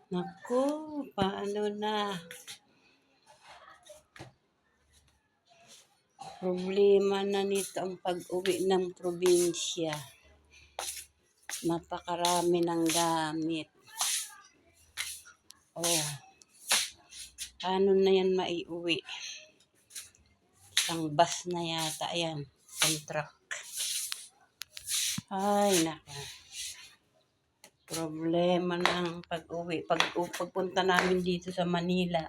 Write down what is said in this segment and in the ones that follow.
Naku, paano na? Problema na nito ang pag-uwi ng probinsya. Napakarami ng gamit. Oh, paano na yan maiuwi? Isang bus na yata yan. Isang truck. Ay, naka. Problema ng pag-uwi. Pagpunta namin dito sa Manila,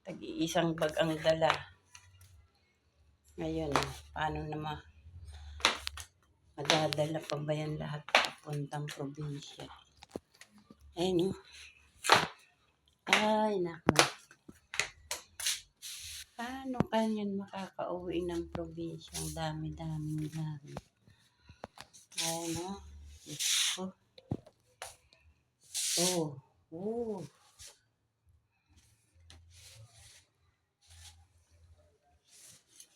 tag-iisang bag ang dala. Ngayon, paano na madadala pa ba yan lahat papuntang probinsya? Ayun, ay, naku. Paano kanyan makakauwi ng probinsya? Ang dami-daming gamit. Ay, no? Oh.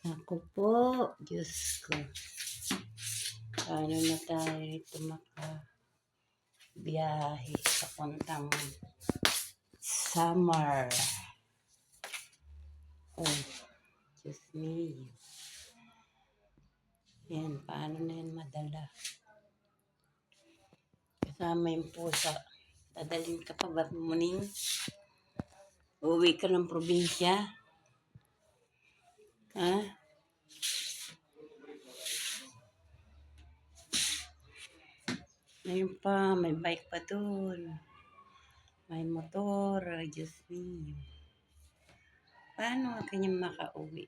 Ako po, Diyos ko. Paano na tayo ito makabiyahe papuntang summer? Oh, Diyos me. Yan, paano na yan madala? Kasama yung pusa. Dadalhin ka pa ba, muning? Uwi ka ng probinsya? Ha? Ngayon pa, may bike pa dun. May motor. Diyos me. Paano ka kanyang makauwi?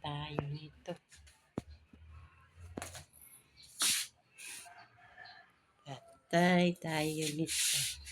Tayo nito. Patay tayo nito.